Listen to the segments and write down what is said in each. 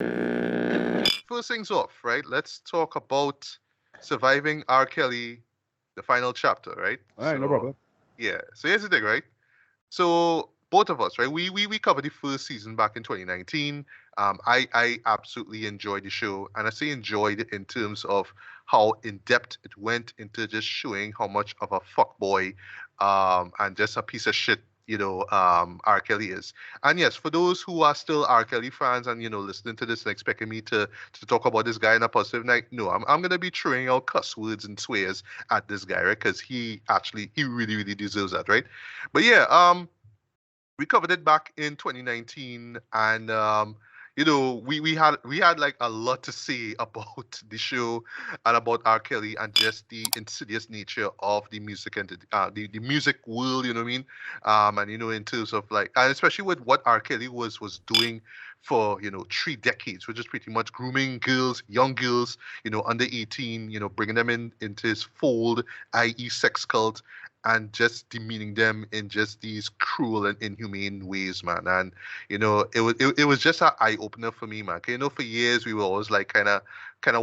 First things off, right? Let's talk about surviving R. Kelly, the final chapter, right? All right, no problem. Yeah. So here's the thing, right? So both of us, right? We covered the first season back in 2019. I absolutely enjoyed the show, and I say enjoyed it in terms of how in depth it went into just showing how much of a fuckboy, and just a piece of shit, R. Kelly is. And yes, for those who are still R. Kelly fans and listening to this and expecting me to talk about this guy in a positive night, no, I'm gonna be throwing out cuss words and swears at this guy, right? Because he really really deserves that, right? But yeah, we covered it back in 2019, and we had like a lot to say about the show and about R. Kelly and just the insidious nature of the music and the music world. You know what I mean? And in terms of like, and especially with what R. Kelly was doing for 3 decades, which is pretty much grooming girls, young girls, under 18, bringing them into his fold, i.e., sex cult, and just demeaning them in just these cruel and inhumane ways, man. And it was just an eye opener for me, man. 'Cause, for years we were always like kind of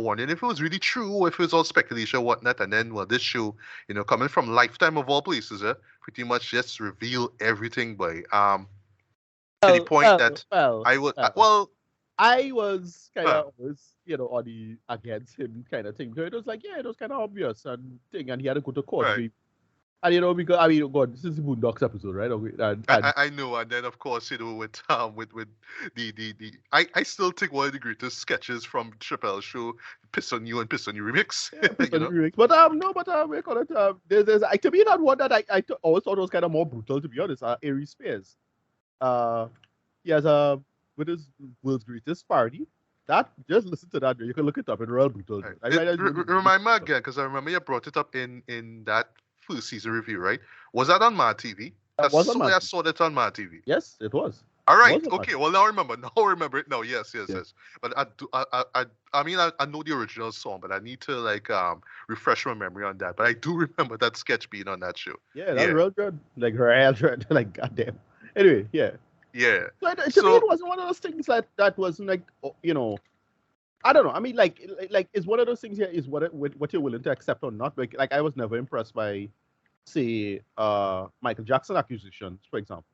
wondering if it was really true or if it was all speculation or whatnot. And then, well, this show, coming from Lifetime of all places, pretty much just reveal everything by to the Well, point well, that well, I would well. well I was kind uh, of always, on the against him kind of thing. So it was like, yeah, it was kind of obvious and thing, and he had to go to court. right. And because I mean, God, this is the Boondocks episode, right? Okay, and I know, and then of course with I still think one of the greatest sketches from Chappelle's show, Piss on You remix, yeah, based you on the know. lyrics. But no, but we call it. There's to me that one that always thought was kind of more brutal, to be honest. Aries Spears. Uh, he has a with his world's greatest party. That just listen to that. You can look it up. It's real brutal. Right. I find that really, really Remind me brutal. again, because I remember you brought it up in that first season review, right? Was that on Mad TV? That Cause was on I Matthew. saw that on Mad TV. Yes, it was. All It right. was on Okay. Matthew. Well, now I remember. Now I remember it. No. Yes. Yes. Yeah. Yes. But I mean, I know the original song, but I need to like refresh my memory on that. But I do remember that sketch being on that show. Yeah, that's Yeah. real good. Like real good. Like goddamn. Anyway, yeah. Yeah. So to me, it So wasn't one of those things that wasn't like I don't know. I mean, like it's one of those things here is what you're willing to accept or not. Like I was never impressed by, say, Michael Jackson accusations, for example.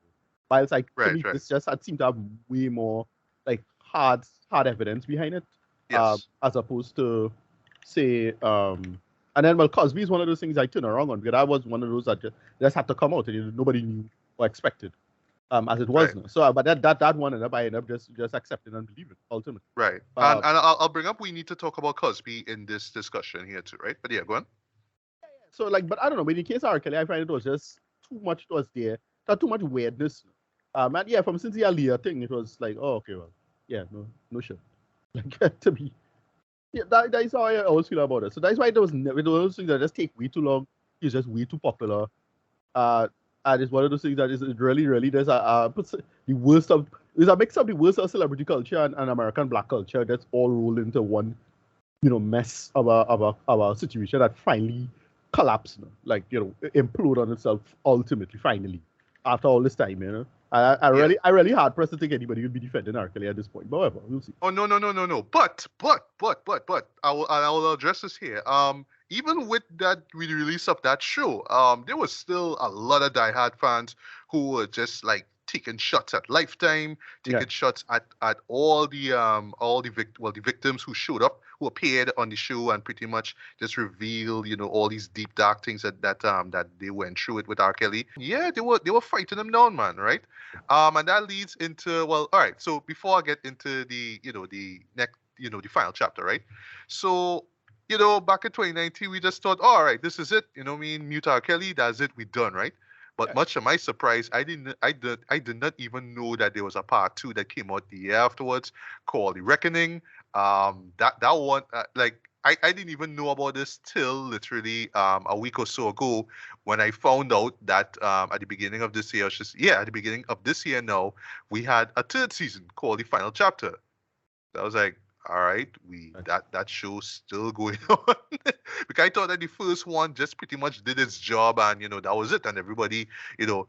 But it's like to right. me, Right. this just had seemed to have way more like hard evidence behind it, Yes. as opposed to say, and then well, Cosby is one of those things I turn around on because I was one of those that just had to come out and nobody knew or expected, as it was Right. now. So, but that one I ended up just accepting and believing ultimately. Right. Uh, And I'll bring up we need to talk about Cosby in this discussion here too, right? But yeah, go on. So like, but I don't know. But in the case of R. Kelly, I find it was just too much was there. Not too much weirdness. And yeah, from since the earlier thing, it was like, oh, okay, well, yeah, no shit. Like to me, yeah, that is how I always feel about it. So that's why there was never those things that just take way too long. It's just way too popular. Uh, and it's one of those things that is really, really there's puts the worst of there's a mix of the worst of celebrity culture and American black culture that's all rolled into one mess of a situation that finally collapsed, like implode on itself ultimately, finally, after all this time, Yeah. I really hard pressed to think anybody would be defending R. Kelly at this point. But whatever, we'll see. Oh no. But I will address this here. Even with that with the release of that show, there was still a lot of diehard fans who were just like taking shots at Lifetime, Yeah, taking shots at all the victims who showed up, who appeared on the show and pretty much just revealed, all these deep dark things that they went through it with R. Kelly. Yeah, they were fighting them down, man, right? And that leads into, well, all right. So before I get into the next, the final chapter, right? So, back in 2019, we just thought, all right, this is it. What I mean, mute R. Kelly, that's it, we done, right? But yeah. much to my surprise, I did not even know that there was a part two that came out the year afterwards called The Reckoning. That one, like I didn't even know about this till literally a week or so ago when I found out that at the beginning of this year, at the beginning of this year now, we had a third season called The Final Chapter. I was like, all right, we Right. that show's still going on. Because I thought that the first one just pretty much did its job and that was it, and everybody, you know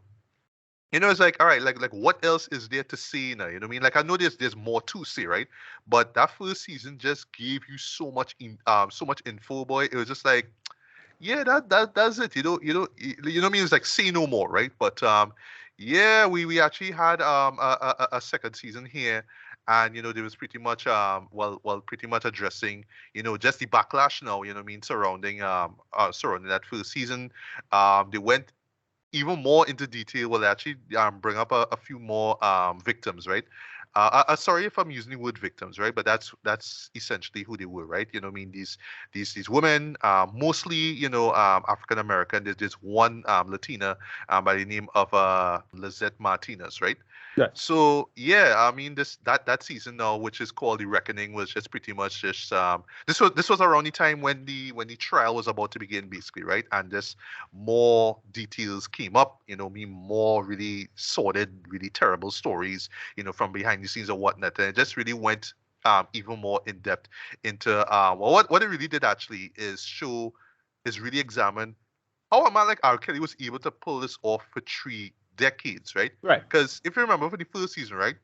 It's like, all right, like what else is there to see now? You know what I mean? Like I know there's more to see, right? But that first season just gave you so much info, boy. It was just like, yeah, that's it. You know what I mean? It's like say no more, right? But yeah, we actually had a second season here, and there was pretty much pretty much addressing just the backlash now. You know what I mean? Surrounding that first season, they went even more into detail will actually bring up a few more victims, right? Sorry if I'm using the word victims, right? But that's essentially who they were, right? You know, what I mean, these women, mostly African American. There's one Latina by the name of Lizette Martinez, right? Yes. So yeah, I mean that season now, which is called The Reckoning, was just pretty much just this was around the time when the trial was about to begin, basically, right? And just more details came up, me more really sordid, really terrible stories, from behind the scenes or whatnot, and it just really went even more in depth into well, what it really did actually is really examine how a man like R. Kelly was able to pull this off for 3 decades, right? Right. Because if you remember for the first season, right,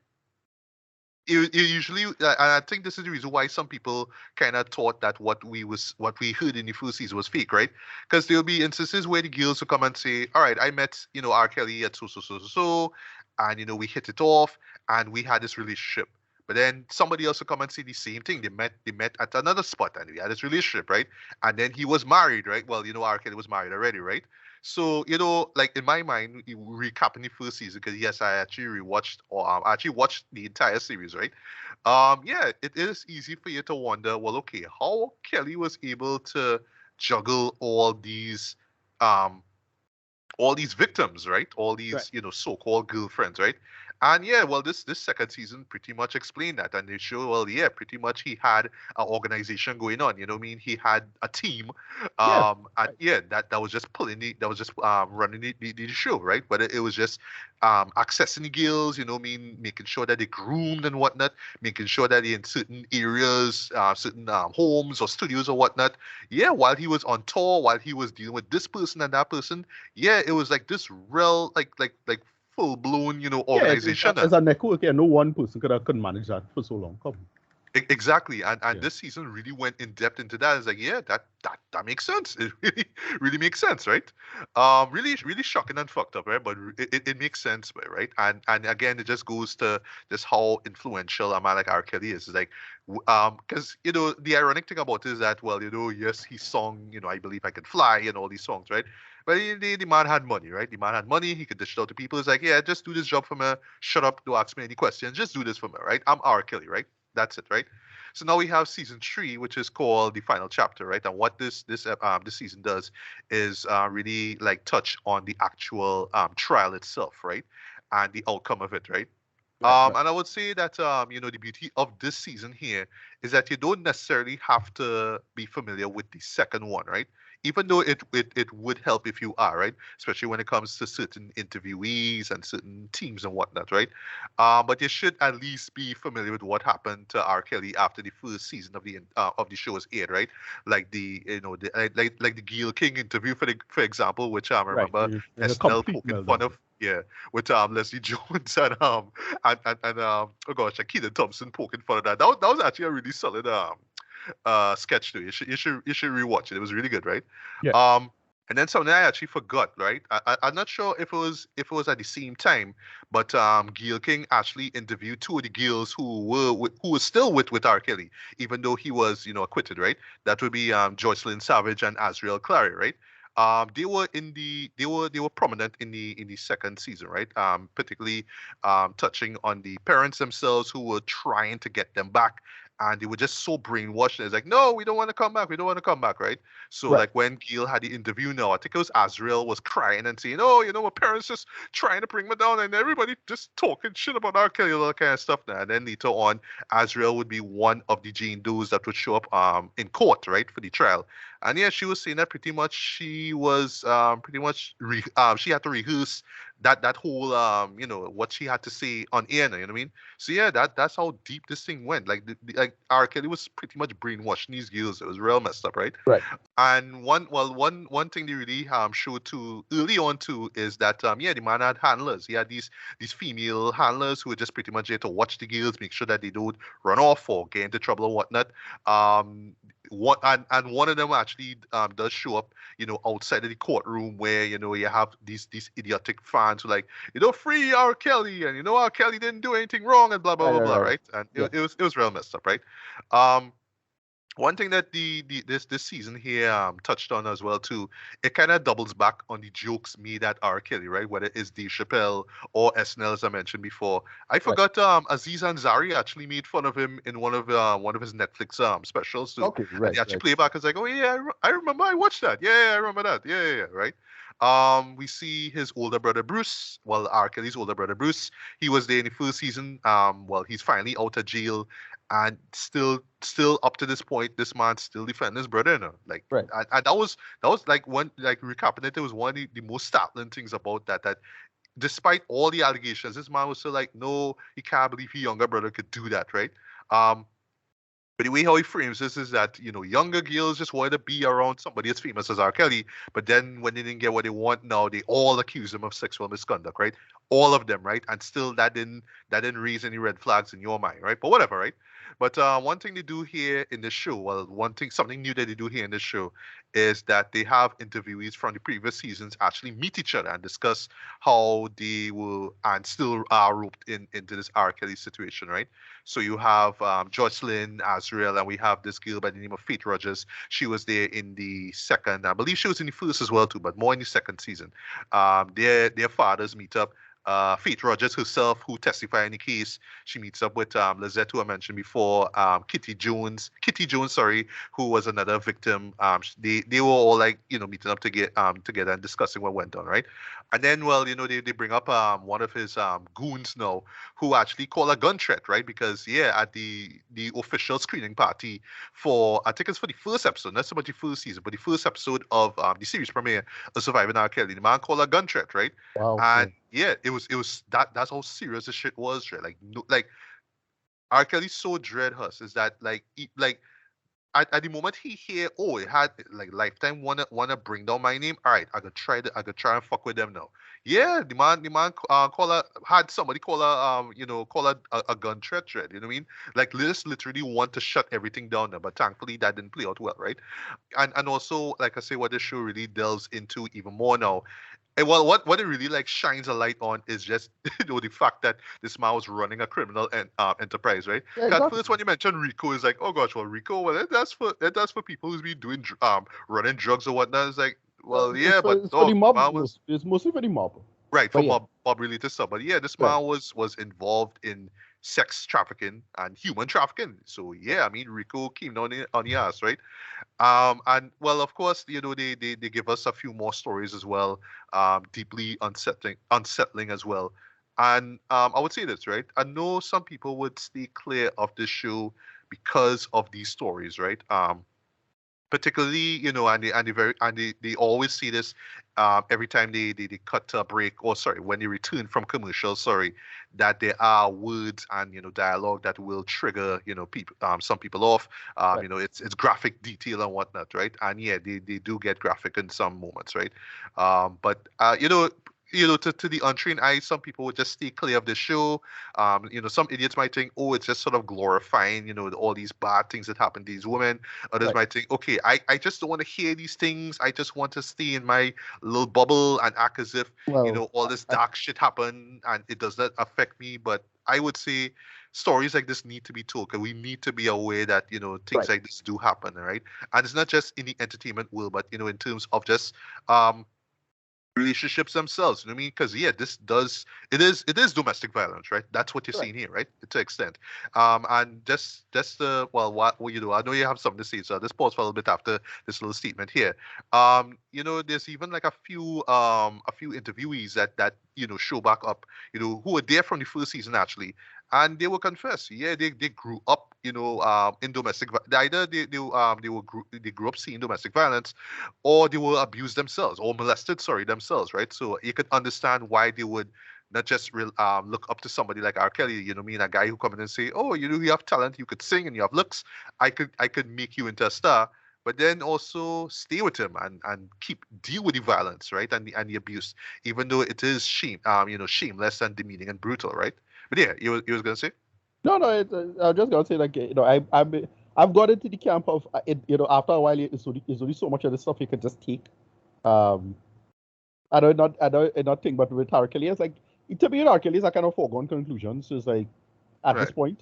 it usually, and I think this is the reason why some people kind of thought that what we heard in the first season was fake, right? Because there'll be instances where the girls will come and say, "All right, I met R. Kelly at so, and we hit it off, and we had this relationship." But then somebody else will come and say the same thing. They met at another spot, and we had this relationship, right? And then he was married, right? Well, R. Kelly was married already, right? So, like in my mind, recapping the first season, because yes, I actually rewatched or I actually watched the entire series, right? Yeah, it is easy for you to wonder, well, okay, how Kelly was able to juggle um all these victims, right? All Right. these, so-called girlfriends, right? And yeah, well, this second season pretty much explained that, and they show, well, yeah, pretty much he had an organization going on. You know what I mean? He had a team, Yeah. and Right. yeah, that was just that was just running the show, right? But it was just accessing the girls. You know what I mean? Making sure that they groomed and whatnot, making sure that they in certain areas, certain homes or studios or whatnot. Yeah, while he was on tour, while he was dealing with this person and that person, yeah, it was like this real, like full blown, Yeah. organization. As a network, yeah, no one person couldn't manage that for so long. Come. Exactly, and Yeah. this season really went in depth into that. It's like, yeah, that makes sense. It really makes sense, right? Really shocking and fucked up, right? But it makes sense, right? And again, it just goes to just how influential a man like R. Kelly is. It's like, because the ironic thing about it is that, well, yes, he sung, I believe I can fly and all these songs, right? But the man had money, right? The man had money. He could dish it out to people. It's like, yeah, just do this job for me. Shut up. Don't ask me any questions. Just do this for me, right? I'm R. Kelly, right? That's it, right? So now we have season 3, which is called the final chapter, right? And what this season does is really like touch on the actual trial itself, right, and the outcome of it, right? Right. Right. And I would say that the beauty of this season here is that you don't necessarily have to be familiar with the second one, right? Even though it would help if you are, right? Especially when it comes to certain interviewees and certain teams and whatnot, right? But you should at least be familiar with what happened to R. Kelly after the first season of the show was aired, right? Like like the Gayle King interview for example, which I Right. remember A SNL complete poking fun meltdown. of, yeah, with Leslie Jones and oh gosh, like Keaton Thompson poking fun of that. That was actually a really solid sketch too. You should rewatch it. It was really good, right? Yeah. Um, and then something I actually forgot, right? I'm not sure if it was at the same time, but Gayle King actually interviewed two of the girls who were still with R. Kelly, even though he was acquitted, right? That would be Joycelyn Savage and Azriel Clary, right? They were prominent in the second season, right? Particularly touching on the parents themselves who were trying to get them back, and they were just so brainwashed. It's like, no, we don't want to come back. We don't want to come back, right? So Right. like when Gil had the interview now, I think it was Azrael was crying and saying, "Oh, my parents just trying to bring me down, and everybody just talking shit about R. Kelly, all that kind of stuff." Now, and then later on, Azrael would be one of the Jane Does that would show up in court, right, for the trial. And yeah, she was saying that pretty much she was pretty much she had to rehearse that whole what she had to say on air. You know what I mean? So yeah, that's how deep this thing went. Like like R. Kelly was pretty much brainwashing these girls. It was real messed up, right? Right. And one thing they really showed too early on too is that yeah, the man had handlers. He had these female handlers who were just pretty much there to watch the girls, make sure that they don't run off or get into trouble or whatnot. And one of them actually does show up, outside of the courtroom where you have these idiotic fans who like, free R. Kelly, and R. Kelly didn't do anything wrong and blah blah Right. blah Right. blah, Right. right? And Yeah. it was real messed up, right? Um, One thing that this season here touched on as well too, it kind of doubles back on the jokes made at R. Kelly, right? Whether it's Dave Chappelle or SNL, as I mentioned before. I Right. forgot Aziz Ansari actually made fun of him in one of his Netflix specials too, Okay. and Right. they actually Right. play back as like, oh yeah, I remember I watched that. Yeah, yeah, I remember that. Yeah, yeah, yeah, right. We see his older brother Bruce. Well, R. Kelly's older brother Bruce. He was there in the first season. Well, he's finally out of jail, and still up to this point, this man's still defending his brother, like, Right. and that was like one, like, recapping it, was one of the most startling things about that despite all the allegations, this man was still like, no, he can't believe his younger brother could do that, right? um but the way how he frames this is that, younger girls just wanted to be around somebody as famous as R. Kelly, but then when they didn't get what they want, now they all accuse him of sexual misconduct, right? All of them, right? And still that didn't raise any red flags in your mind, right? But whatever, right? But one thing they do here in the show, well, something new that they do here in the show, is that they have interviewees from the previous seasons actually meet each other and discuss how they will and still are roped into this R. Kelly situation, right? So you have Jocelyn Azrael, and we have this girl by the name of Faith Rogers. She was there in the second, I believe she was in the first as well too, but more in the second season. Their fathers meet up. Faith Rogers herself, who testified in the case, she meets up with Lizette, who I mentioned before, Kitty Jones, sorry, who was another victim. They were all like, meeting up to get together and discussing what went on, right? And then, well, they bring up one of his goons now, who actually call a gun threat, right? Because yeah, at the official screening party for, I think it's for the first episode, not so much the first season, but the first episode of the series premiere of Surviving R. Kelly, the man called a gun threat, right? Wow. Yeah. And yeah, it was that's how serious this shit was, right? Like, no, like, R. Kelly so dread us is that, like, like, at the moment he hear, oh, it had like Lifetime wanna bring down my name. All right, I could try and fuck with them now. Yeah, the man call her, had somebody call her, call her a gun threat. You know what I mean? Like, Liz literally want to shut everything down now, but thankfully that didn't play out well, right? And also, like I say, what the show really delves into even more now. And well, what it really like shines a light on is just the fact that this man was running a criminal enterprise, right? Yeah. 'Cause at Exactly. first, when you mentioned Rico, it's like, oh gosh, well, Rico, well, that's for people who's been doing running drugs or whatnot. It's like, well, It's yeah, for but it's for the dog, mob. man was It's mostly for the mob. right But for yeah. mob related stuff. But yeah, this Right. man was involved in sex trafficking and human trafficking. So yeah, I mean, Rico came down on the ass, right? And well, of course, they give us a few more stories as well, deeply unsettling as well. And I would say this, right? I know some people would stay clear of this show because of these stories, right? Particularly, and they always see this every time they cut to a break, or sorry, when they return from commercial, sorry, that there are words and dialogue that will trigger people, some people off. Right. It's graphic detail and whatnot, right? And yeah, they do get graphic in some moments, right? But to the untrained eye, some people would just stay clear of the show. Some idiots might think, oh, it's just sort of glorifying, all these bad things that happen to these women. Others Right. might think, okay, I just don't want to hear these things. I just want to stay in my little bubble and act as if, Well. all this I, dark shit happened and it does not affect me. But I would say stories like this need to be told, because we need to be aware that, things right. like this do happen, right? And it's not just in the entertainment world, but, in terms of just um relationships themselves. You know what I mean? Because yeah, it is domestic violence, right? That's what you're Right. seeing here, right? To an extent. And just well, what you do? I know you have something to say, so I'll just pause for a little bit after this little statement here. There's even like a few interviewees that show back up, who were there from the first season actually, and they will confess, yeah, they grew up in domestic either they grew up seeing domestic violence, or they were abused themselves or molested, sorry, themselves, right? So you could understand why they would not just look up to somebody like R. Kelly, you know what I mean, a guy who come in and say, oh, you have talent, you could sing and you have looks, I could make you into a star. But then also stay with him and keep deal with the violence, right, and the abuse, even though it is shameless and demeaning and brutal, right? But yeah, you was gonna say. No, no, I was just gonna say like I've got into the camp of after a while it's only so much of the stuff you can just take. Um, I don't think, but with R. Kelly, it's like to me, R. Kelly is a kind of foregone conclusion. So it's like at this Right. point,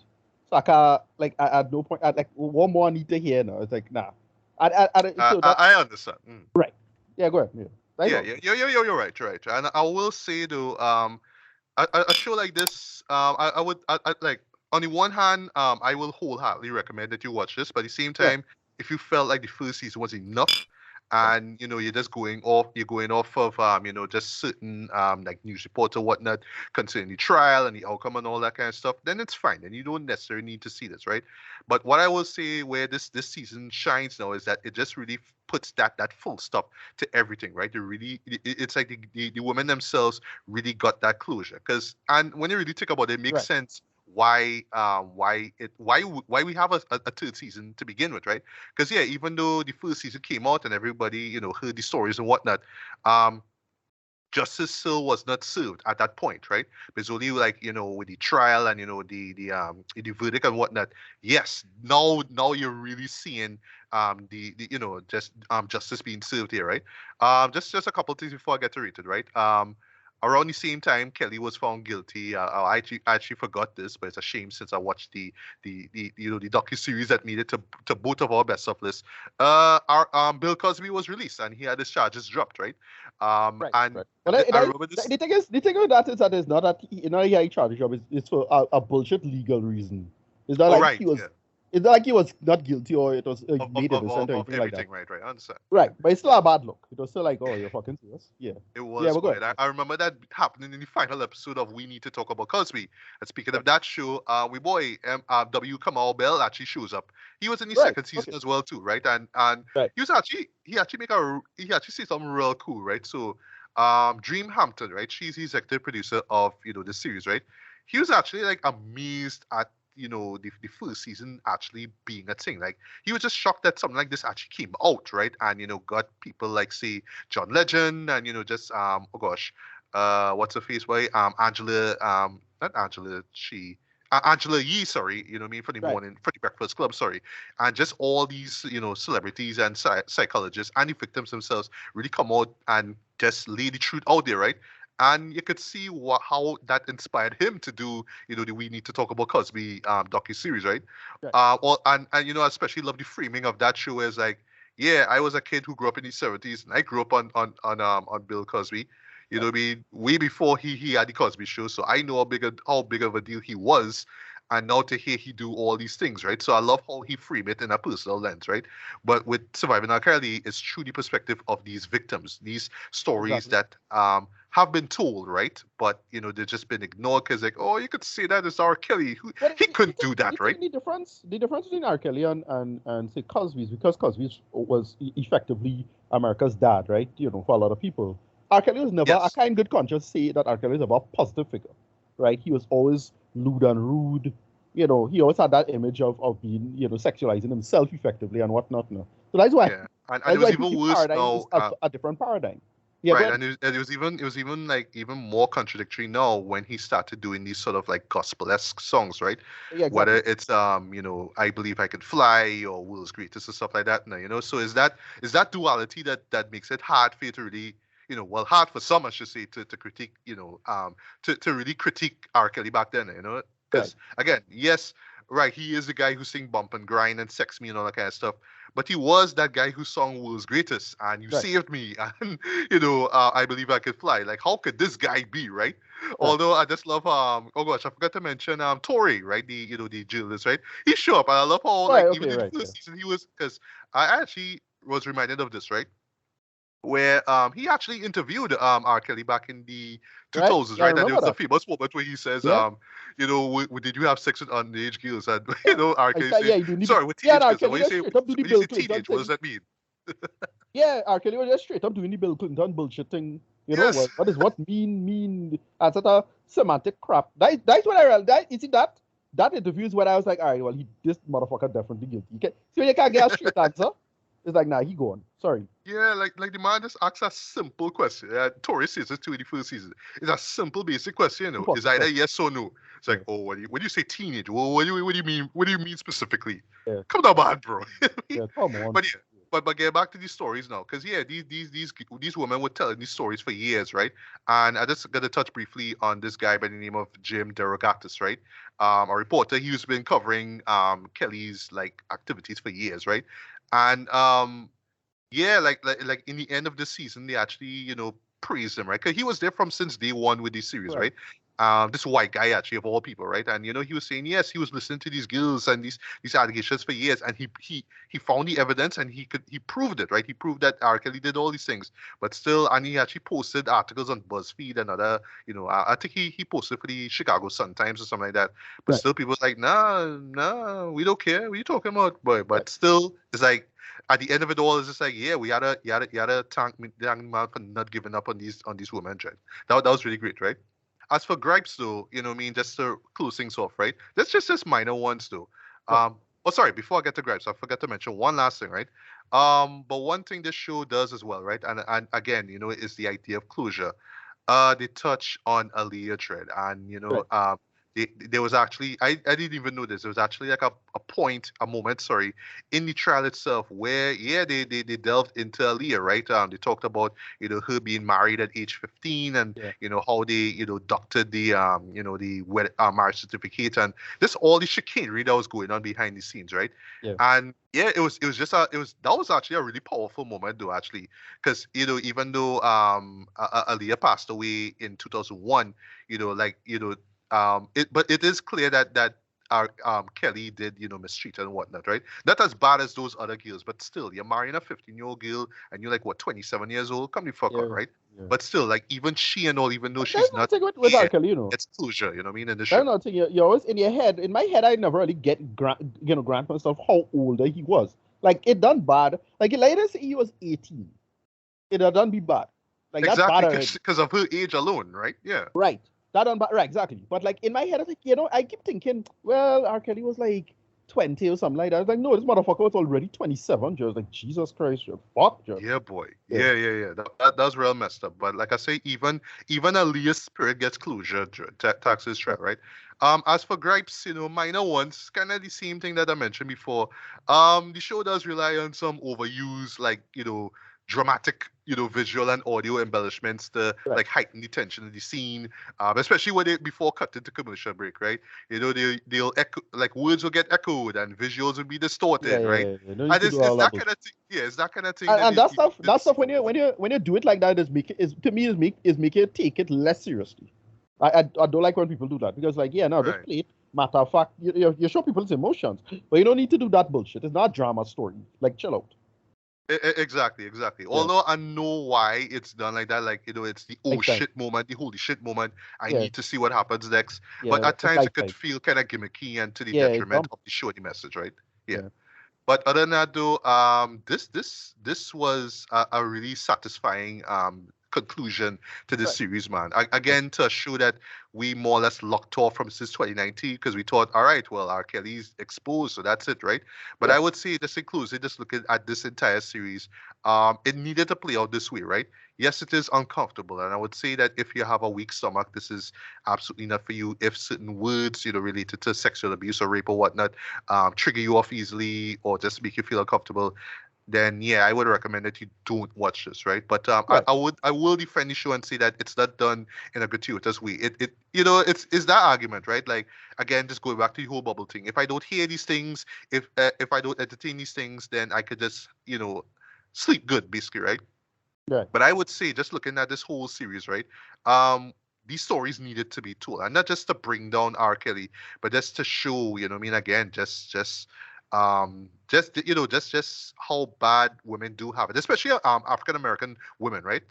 so I can't like at no point, like one more I need to hear now. It's like nah. So that I understand. Mm. right. Yeah, go ahead. Yeah, I Yeah, know. yeah, you're right, you're right. And I will say though, a show like this, I would, like, on the one hand, I will wholeheartedly recommend that you watch this. But at the same Right, time, if you felt like the first season was enough, right, and you're going off of just certain like news report or whatnot concerning the trial and the outcome and all that kind of stuff, then it's fine. Then you don't necessarily need to see this, right? But what I will say where this season shines now is that it just really puts that full stop to everything, right? It's like the women themselves really got that closure. Because and when you really think about it, it makes right, sense why we have a third season to begin with, right? Because yeah, even though the first season came out and everybody heard the stories and whatnot, um justice still was not served at that point, right? Because only like with the trial and the verdict and whatnot. Yes, now you're really seeing the just justice being served here, right? Just a couple things before I get to rate it, right? Around the same time, Kelly was found guilty. I actually forgot this, but it's a shame since I watched the docu series that made it to both of our best of lists. Our Bill Cosby was released and he had his charges dropped, right? right, And right. Well, I remember this. the thing with that is that it's not that he charged job. It's for a bullshit legal reason. It's not Oh, like right, he was. yeah, It's not like he was not guilty or it was of of made of, innocent of or of anything like that. everything, right, right. I understand. Right, but it's still a bad look. It was still like, oh, you're fucking serious. Yeah, It yeah, was but go quite. ahead. I remember that happening in the final episode of We Need to Talk About Cosby. And speaking of Right, that show, we boy W. Kamal Bell actually shows up. He was in the right, second season okay, as well too, right? And right, he actually he actually said something real cool, right? So Dream Hampton, right? She's the executive producer of the series, right? He was actually like amazed at the first season actually being a thing. Like he was just shocked that something like this actually came out, right? And got people like say John Legend and just oh gosh, what's her face? Why Angela not Angela she. Angela Yee, sorry, you know what I mean, for the right, morning, for the Breakfast Club, sorry, and just all these, celebrities and psychologists and the victims themselves really come out and just lay the truth out there, right? And you could see how that inspired him to do, the We Need to Talk About Cosby docu series, right? right, And I especially love the framing of that show as like, yeah, I was a kid who grew up in the '70s, and I grew up on Bill Cosby. You know right. what I mean? Way before he had the Cosby Show, so I know how big of a deal he was. And now to hear he do all these things, right? So I love how he frame it in a personal lens, right? But with Surviving R. Kelly, it's through the perspective of these victims, these stories Exactly. that have been told, right? But they've just been ignored because like, oh, you could say that is R. Kelly. Who But he couldn't do that, the right? thing, the difference between R. Kelly and say Cosby is because Cosby was effectively America's dad, right? For a lot of people, R. Kelly was never a Yes. kind, good conscience say that R. Kelly is about a positive figure, right? He was always lewd and rude. He always had that image of being, sexualizing himself effectively and whatnot. No, so Yeah. And it was even the worse paradigm is now. a different paradigm. Yeah, go Right, ahead. and it was even like even more contradictory now when he started doing these sort of like gospel-esque songs, right? Yeah, Whether exactly. it's I Believe I Can Fly or World's Greatest and stuff like that. Now. So is that duality that makes it hard for you to really, well, hard for some, I should say, to critique, to really critique R. Kelly back then, Right, because again, yes, right, he is the guy who sing Bump and Grind and Sex Me and all that kind of stuff, but he was that guy who sung World's Greatest and You right, Saved Me and I Believe I Could Fly. Like, how could this guy be, right? right. Although I just love oh gosh, I forgot to mention Tori, right? The journalist, right? He showed up and I love how Right, like even okay, in the right, yeah. first season he was, because I actually was reminded of this, right? where he actually interviewed R. Kelly back in the Right? 2000s, Yeah, I right? And there remember was a that. famous moment where he says, Yeah. did you have sex with underage girls? And Yeah. R. I Kelly said, say, yeah, you do need sorry, with yeah, and teenage R. girls. And Kelly just straight up do the when you Bill say Clinton teenage, what does thing. that mean? Yeah, R. Kelly was just straight up doing the Bill Clinton bullshit thing. Yes. What is what mean and sort of semantic crap. That's what I realized. You see that interview is when I was like, all right, well, this motherfucker definitely guilty. See when you can't get a straight answer, it's like, nah, he gone. Sorry. Yeah, like the man just asks a simple question. Torres says it too in the first season. It's a simple, basic question. It's either yes or no. It's like, Yeah. oh, when you say teenage, well, what do you mean? What do you mean specifically? Yeah. Come down, man, bro. Yeah, come on. But yeah, but get back to these stories now, because yeah, these women were telling these stories for years, right? And I just got to touch briefly on this guy by the name of Jim Derogatis, right? A reporter. He's been covering Kelly's like activities for years, right? And yeah, like in the end of the season, they actually praised him, right? Because he was there from since day one with this series, Right. right? This white guy actually of all people, right? And he was saying yes, he was listening to these girls and these allegations for years, and he found the evidence and he proved it, right? He proved that R. Kelly did all these things, but still, and he actually posted articles on BuzzFeed and other, I think he posted for the Chicago Sun Times or something like that. But Right. still, people was like, nah, we don't care. What are you talking about, boy? Right. But still, it's like at the end of it all, it's just like, yeah, we gotta thank man for not giving up on these women, right? That was really great, right? As for gripes, though, what I mean, just to close things off, right? That's just minor ones, though. Right. Oh, sorry, before I get to gripes, I forgot to mention one last thing, right? But one thing this show does as well, right? And again, is the idea of closure. They touch on a layer thread, and Right. there was actually I didn't even know this. There was actually like a moment, sorry, in the trial itself where yeah they delved into Aaliyah, right? They talked about her being married at age 15 and Yeah. how they doctored the marriage certificate and just all the chicanery that was going on behind the scenes, right? Yeah. And yeah, it was just that was actually a really powerful moment though actually because even though Aaliyah passed away in 2001, like but it is clear that our Kelly did mistreat and whatnot, right? Not as bad as those other girls, but still, you're marrying a 15-year-old girl and you're like what 27 years old. Come the fuck on, Yeah. right? Yeah. But still, like even she and all, even though There's she's not nothing with R. here, Kelly, it's closure. You know what I mean in the That's show. another thing. You always in your head. In my head, I never really get grant myself how old he was. Like it done bad. Like later say he was 18. It done be bad. Like that's bad Exactly, already. because of her age alone, right? Yeah. Right. That done bad. Right. Exactly. But like in my head, I was like, I keep thinking, well, R. Kelly was like 20 or something like that. I was like, no, this motherfucker was already 27. Just like Jesus Christ, you fuck, just Yeah, boy. yeah. Yeah. That's real messed up. But like I say, even Aaliyah's spirit gets closure. Taxes trap, right? As for gripes, minor ones, kind of the same thing that I mentioned before. The show does rely on some overuse, like dramatic, visual and audio embellishments to Right. like heighten the tension of the scene. Especially when they before cut into commercial break, right? They'll echo like words will get echoed and visuals will be Yeah, distorted, yeah, right? yeah. You don't need And to it's, do it's all that that bullshit. kind of thing. Yeah, it's that kind of thing that And you, that you, stuff, you just when you do it like that is to me is make it take it less seriously. I don't like when people do that because like yeah, no, just right. play it. Matter of fact, you show people's emotions, but you don't need to do that bullshit. It's not a drama story. Like chill out. Exactly. Yeah, Although I know why it's done like that, like it's the oh exactly. shit moment, the holy shit moment. I Yeah, need to see what happens next. But yeah. at It's times it like could feel kind of gimmicky and to the yeah, it's detriment dumb. of the show, the message, right? Yeah. Yeah, But other than that, though, this was a really satisfying conclusion to this right, series, man. right. Again, to show that we more or less locked off from since 2019 because we thought, all right, well, R. Kelly's exposed, so that's it, right? But Yeah, I would say this includes it. Just looking at this entire series, it needed to play out this way, right? Yes, it is uncomfortable, and I would say that if you have a weak stomach, this is absolutely not for you. If certain words, related to sexual abuse or rape or whatnot, trigger you off easily or just make you feel uncomfortable, then yeah, I would recommend that you don't watch this, right? But right. I will defend the show and say that it's not done in a gratuitous way. It's that argument, right? Like again, just going back to the whole bubble thing. If I don't hear these things, if I don't entertain these things, then I could just sleep good, basically, right? Right. But I would say, just looking at this whole series, right? Um, these stories needed to be told, and not just to bring down R. Kelly, but just to show, I mean, again, just just how bad women do have it, especially African American women, right?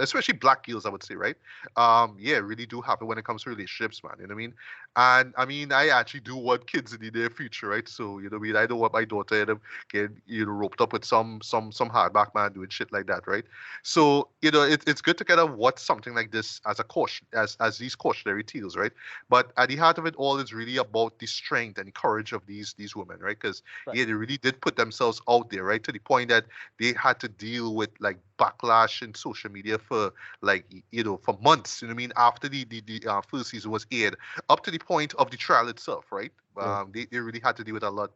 Especially black girls, I would say, right? Yeah, really do have it when it comes to relationships, man. You know what I mean? And I mean, I actually do want kids in the near future, right? So what I mean, I don't want my daughter to get roped up with some hardback man doing shit like that, right? So it's good to kind of watch something like this as a caution, as these cautionary tales, right? But at the heart of it all is really about the strength and the courage of these women, right? Because Right. yeah, they really did put themselves out there, right? To the point that they had to deal with like backlash in social media for like for months. You know what I mean? After the first season was aired, up to the point of the trial itself, right? Yeah. They really had to deal with a lot,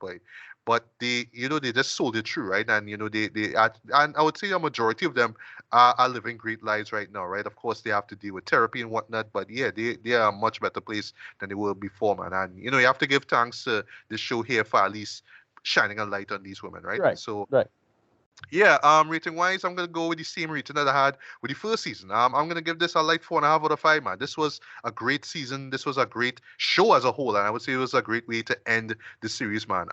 but they just sold it through, right? And and I would say a majority of them are living great lives right now, right? Of course, they have to deal with therapy and whatnot, but yeah, they are a much better place than they were before, man. And you have to give thanks to this show here for at least shining a light on these women, right? Right. So Right. yeah, rating wise, I'm gonna go with the same rating that I had with the first season. I'm gonna give this a light 4.5 out of 5, man. This was a great season. This was a great show as a whole, and I would say it was a great way to end the series, man.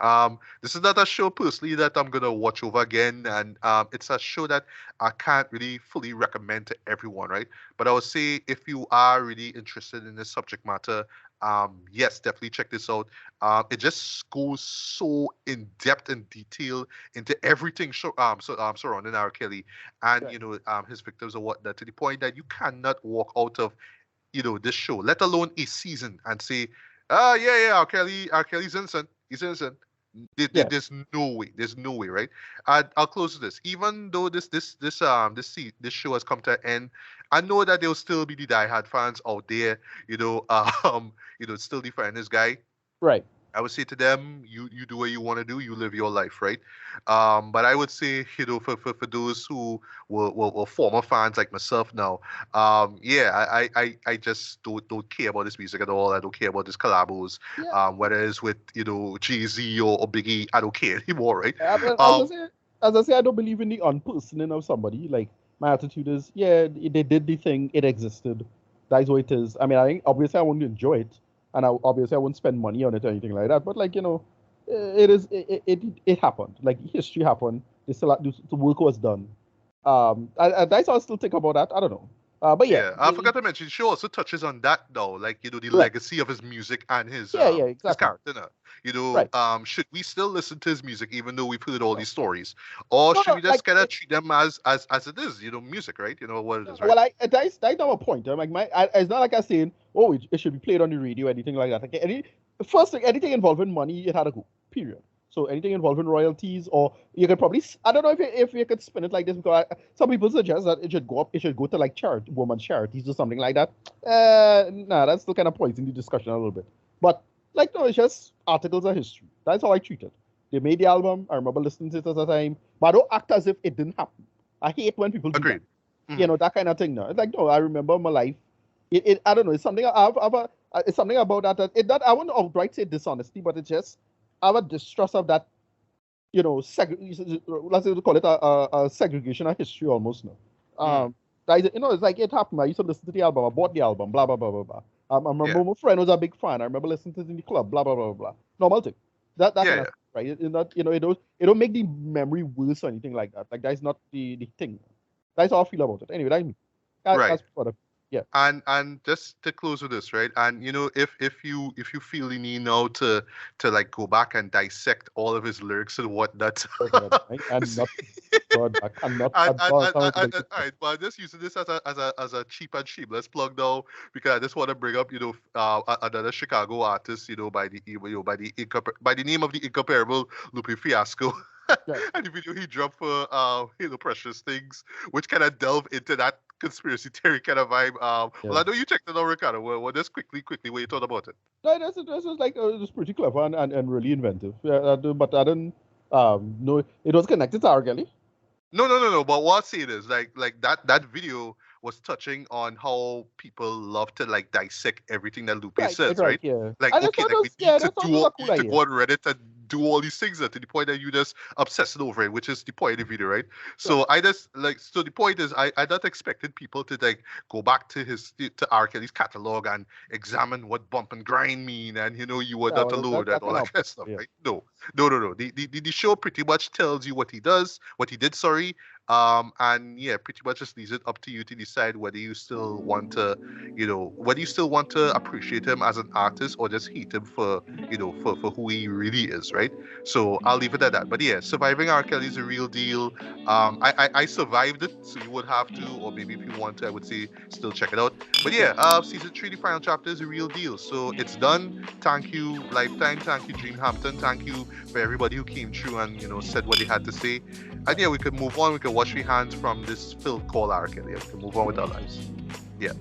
This is not a show personally that I'm gonna watch over again, and it's a show that I can't really fully recommend to everyone, right? But I would say if you are really interested in this subject matter, yes, definitely check this out. It just goes so in depth and detail into everything surrounding R. Kelly and Right. his victims or whatnot, to the point that you cannot walk out of this show, let alone a season, and say, yeah, R. Kelly's innocent. He's innocent. Yeah. There's no way, right? I'll close with this. Even though this show has come to an end, I know that there'll still be the diehard fans out there, still defending this guy. Right. I would say to them, you do what you want to do, you live your life, right? But I would say, for those who were former fans like myself now, yeah, I just don't care about this music at all. I don't care about these collabos, Yeah. whether it's with Jay-Z or Biggie. I don't care anymore, right? As I Um, say, I don't believe in the unpersoning of somebody. Like my attitude is, yeah, they did the thing, it existed. That's what it is. I mean, I think obviously I wouldn't enjoy it, and obviously I wouldn't spend money on it or anything like that. But like it is it happened. Like history happened. The work was done. That's how I still think about that. I don't know. But yeah, Yeah, I forgot to mention, she also touches on that though, like the right. legacy of his music and Yeah, yeah, his exactly. character. Now. Right. Should we still listen to his music even though we've heard all these stories, or No, should no, we just like kind of treat them as it is, music, right? You know what it no, is, right? well, that's not a point. I'm like it's not like I'm saying, oh, it should be played on the radio, anything like that. Like first thing, anything involving money, it had to go. Period. So anything involving royalties, or you could probably, I don't know if you could spin it like this, because some people suggest that it should go to like women's charities or something like that. Nah, that's still kind of poisoning the discussion a little bit. But like no, it's just articles of history. That's how I treat it. They made the album. I remember listening to it at the time, but I don't act as if it didn't happen. I hate when people do that. Agreed. Hmm. That kind of thing. No, it's like no, I remember my life. I don't know. It's something it's something about that. That I wouldn't outright say dishonesty, but it's just I have a distrust of that. Let's call it a segregation of history almost now. Hmm. It's like it happened. I used to listen to the album. I bought the album. Blah blah blah blah blah. I Yeah. remember my friend was a big fan. I remember listening to it in the club. Blah blah blah blah. Normal thing. That Yeah. kind of Yeah. stuff, right? It not it don't make the memory worse or anything like that. Like that's not the thing. That's how I feel about it. Anyway, that's me. Right. That's what I, yeah. And just to close with this, right? And if you feel the need now to like go back and dissect all of his lyrics and whatnot, Go ahead. I'm not God. I cannot advance how much all right, but I'm just using this as a cheap and shameless plug now, because I just want to bring up another Chicago artist, by the name of the incomparable Lupe Fiasco. right. And the video he dropped for Precious Things, which kind of delve into that conspiracy theory kind of vibe. Well, Yeah. I know you checked it out, Ricardo. Well, just quickly, what you thought about it? No, that's just like it was pretty clever and really inventive. Yeah, but I didn't know it was connected to R. Kelly. No. But what I'm saying is like that video was touching on how people love to like dissect everything that Lupe Right, says, right, right? yeah. Like, I just okay, thought like it we was yeah, need I to just thought it was a cool go idea. on Reddit and do all these things to the point that you just obsessing over it, which is the point of the video, right? Right. So I just like so the point is I not expected people to like go back to R. Kelly's catalog and examine what bump and grind mean, and you were Yeah, not well, alone and that all kind that of, kind of stuff, yeah. right? No, no, no, no. The show pretty much tells you what he does, what he did, sorry. And yeah, pretty much just leaves it up to you to decide whether you still want to, whether you still want to appreciate him as an artist or just hate him for who he really is, right? So I'll leave it at that. But yeah, surviving R. Kelly is a real deal. I survived it, so you would have to, or maybe if you want to, I would say still check it out. But yeah, season three, the final chapter is a real deal. So it's done. Thank you, Lifetime. Thank you, Dream Hampton. Thank you for everybody who came through and said what they had to say. And yeah, we could move on. We could wash our hands from this filth called R. Kelly. And we can move on with our lives. Yeah.